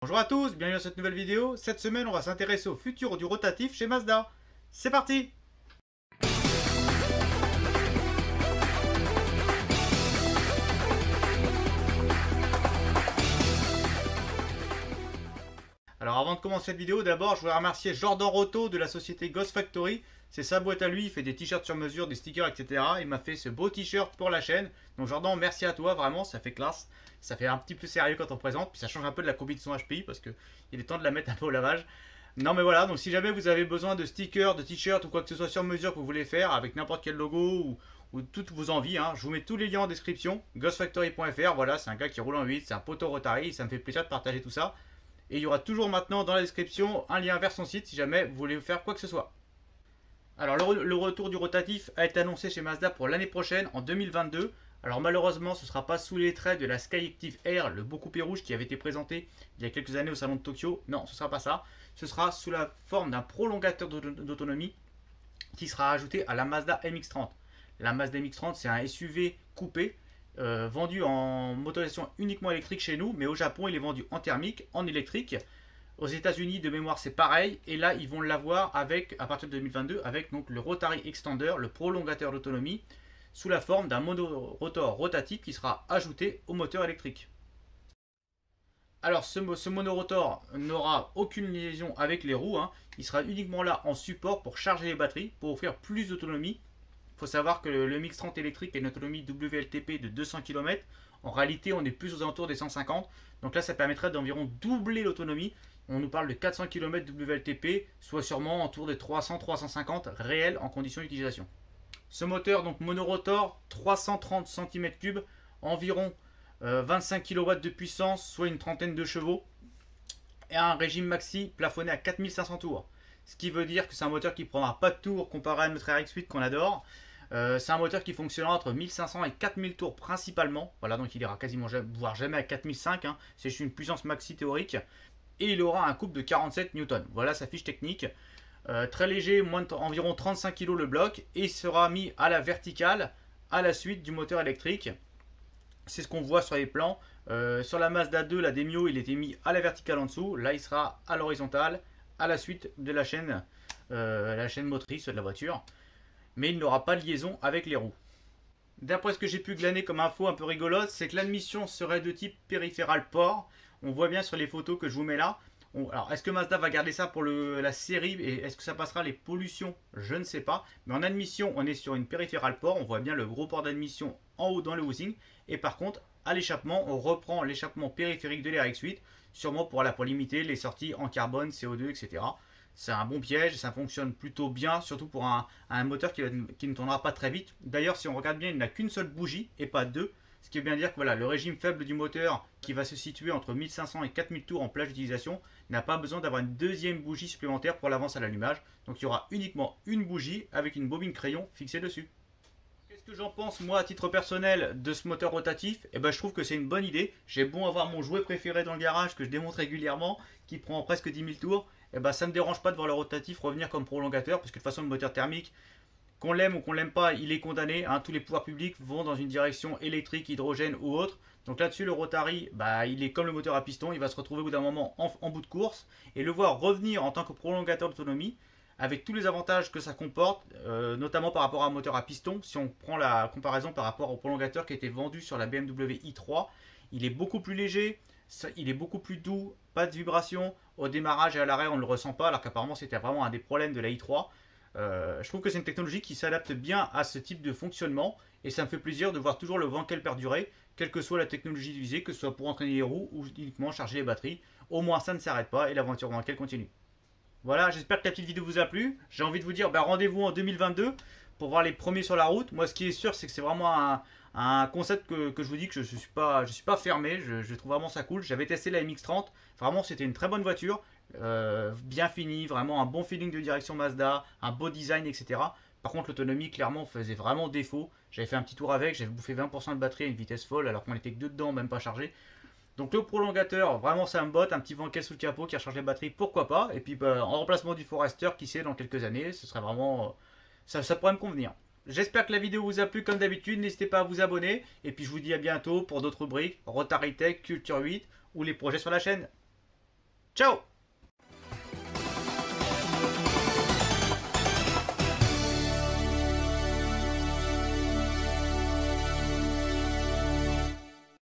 Bonjour à tous, bienvenue dans cette nouvelle vidéo. Cette semaine, on va s'intéresser au futur du rotatif chez Mazda. C'est parti! Alors avant de commencer cette vidéo, d'abord je voudrais remercier Jordan Roto de la société Ghost Factory. C'est sa boîte à lui, il fait des t-shirts sur mesure, des stickers, etc. Il m'a fait ce beau t-shirt pour la chaîne. Donc Jordan, merci à toi, vraiment, ça fait classe. Ça fait un petit peu sérieux quand on présente, puis ça change un peu de la copie de son HPI parce qu'il est temps de la mettre un peu au lavage. Non mais voilà, donc si jamais vous avez besoin de stickers, de t-shirts ou quoi que ce soit sur mesure que vous voulez faire avec n'importe quel logo ou toutes vos envies, hein, je vous mets tous les liens en description. Ghostfactory.fr, voilà, c'est un gars qui roule en 8, c'est un poteau Rotary, ça me fait plaisir de partager tout ça. Et il y aura toujours maintenant dans la description un lien vers son site si jamais vous voulez faire quoi que ce soit. Alors le retour du rotatif a été annoncé chez Mazda pour l'année prochaine, en 2022. Alors malheureusement ce ne sera pas sous les traits de la Skyactiv Air, le beau coupé rouge qui avait été présenté il y a quelques années au salon de Tokyo. Non, ce ne sera pas ça. Ce sera sous la forme d'un prolongateur d'autonomie qui sera ajouté à la Mazda MX-30. La Mazda MX-30 c'est un SUV coupé vendu en motorisation uniquement électrique chez nous, mais au Japon il est vendu en thermique, en électrique. Aux États-Unis de mémoire c'est pareil, et là ils vont l'avoir avec, à partir de 2022, avec donc le Rotary Extender, le prolongateur d'autonomie, sous la forme d'un monorotor rotatif qui sera ajouté au moteur électrique. Alors ce monorotor n'aura aucune liaison avec les roues, hein. Il sera uniquement là en support pour charger les batteries, pour offrir plus d'autonomie. Il faut savoir que le MX-30 électrique a une autonomie WLTP de 200 km. En réalité, on est plus aux alentours des 150. Donc là, ça permettrait d'environ doubler l'autonomie. On nous parle de 400 km WLTP, soit sûrement autour des 300-350 réels en conditions d'utilisation. Ce moteur, donc monorotor, 330 cm3, environ 25 kW de puissance, soit une trentaine de chevaux, et un régime maxi plafonné à 4500 tours. Ce qui veut dire que c'est un moteur qui ne prendra pas de tours comparé à notre RX-8 qu'on adore. C'est un moteur qui fonctionnera entre 1500 et 4000 tours principalement. Voilà, donc il ira quasiment voire jamais à 4005. Hein. C'est juste une puissance maxi théorique. Et il aura un couple de 47 Newton. Voilà sa fiche technique. Très léger, environ 35 kg le bloc. Et sera mis à la verticale à la suite du moteur électrique. C'est ce qu'on voit sur les plans. Sur la Mazda 2, la Demio, il était mis à la verticale en dessous. Là, il sera à l'horizontale à la suite de la chaîne motrice de la voiture. Mais il n'aura pas de liaison avec les roues. D'après ce que j'ai pu glaner comme info un peu rigolote, c'est que l'admission serait de type périphéral port. On voit bien sur les photos que je vous mets là. Alors, est-ce que Mazda va garder ça pour la série et est-ce que ça passera les pollutions? Je ne sais pas. Mais en admission, on est sur une périphéral port. On voit bien le gros port d'admission en haut dans le housing. Et par contre, à l'échappement, on reprend l'échappement périphérique de l'RX8, sûrement pour limiter les sorties en carbone, CO2, etc. C'est un bon piège, ça fonctionne plutôt bien, surtout pour un moteur qui ne tournera pas très vite. D'ailleurs, si on regarde bien, il n'a qu'une seule bougie et pas deux. Ce qui veut bien dire que voilà, le régime faible du moteur, qui va se situer entre 1500 et 4000 tours en plage d'utilisation, n'a pas besoin d'avoir une deuxième bougie supplémentaire pour l'avance à l'allumage. Donc il y aura uniquement une bougie avec une bobine crayon fixée dessus. Qu'est-ce que j'en pense moi à titre personnel de ce moteur rotatif? Eh ben je trouve que c'est une bonne idée. J'ai bon avoir mon jouet préféré dans le garage que je démonte régulièrement, qui prend presque 10 000 tours. Eh ben ça ne me dérange pas de voir le rotatif revenir comme prolongateur, parce que de toute façon le moteur thermique, qu'on l'aime ou qu'on l'aime pas, il est condamné. Hein. Tous les pouvoirs publics vont dans une direction électrique, hydrogène ou autre. Donc là-dessus, le Rotary, bah, il est comme le moteur à piston. Il va se retrouver au bout d'un moment en bout de course. Et le voir revenir en tant que prolongateur d'autonomie, avec tous les avantages que ça comporte, notamment par rapport à un moteur à piston. Si on prend la comparaison par rapport au prolongateur qui a été vendu sur la BMW i3, il est beaucoup plus léger, il est beaucoup plus doux, pas de vibration. Au démarrage et à l'arrêt, on ne le ressent pas, alors qu'apparemment c'était vraiment un des problèmes de la i3. Je trouve que c'est une technologie qui s'adapte bien à ce type de fonctionnement et ça me fait plaisir de voir toujours le Wankel perdurer, quelle que soit la technologie utilisée, que ce soit pour entraîner les roues ou uniquement charger les batteries. Au moins ça ne s'arrête pas et l'aventure Wankel continue. Voilà, j'espère que la petite vidéo vous a plu. J'ai envie de vous dire rendez-vous en 2022 pour voir les premiers sur la route. Moi ce qui est sûr c'est que c'est vraiment un concept que je vous dis que je ne suis pas fermé, je trouve vraiment ça cool. J'avais testé la MX-30, vraiment c'était une très bonne voiture. Bien fini, vraiment un bon feeling de direction Mazda, un beau design, etc. Par contre, l'autonomie, clairement, faisait vraiment défaut. J'avais fait un petit tour avec, j'avais bouffé 20% de batterie à une vitesse folle, alors qu'on était que deux dedans, même pas chargé. Donc le prolongateur, vraiment ça me botte, un petit Wankel sous le capot qui recharge les batteries, pourquoi pas. Et puis en remplacement du Forester, qui sait, dans quelques années, ce serait vraiment... ça pourrait me convenir. J'espère que la vidéo vous a plu comme d'habitude, n'hésitez pas à vous abonner. Et puis je vous dis à bientôt pour d'autres rubriques, Rotary Tech, Culture 8 ou les projets sur la chaîne. Ciao!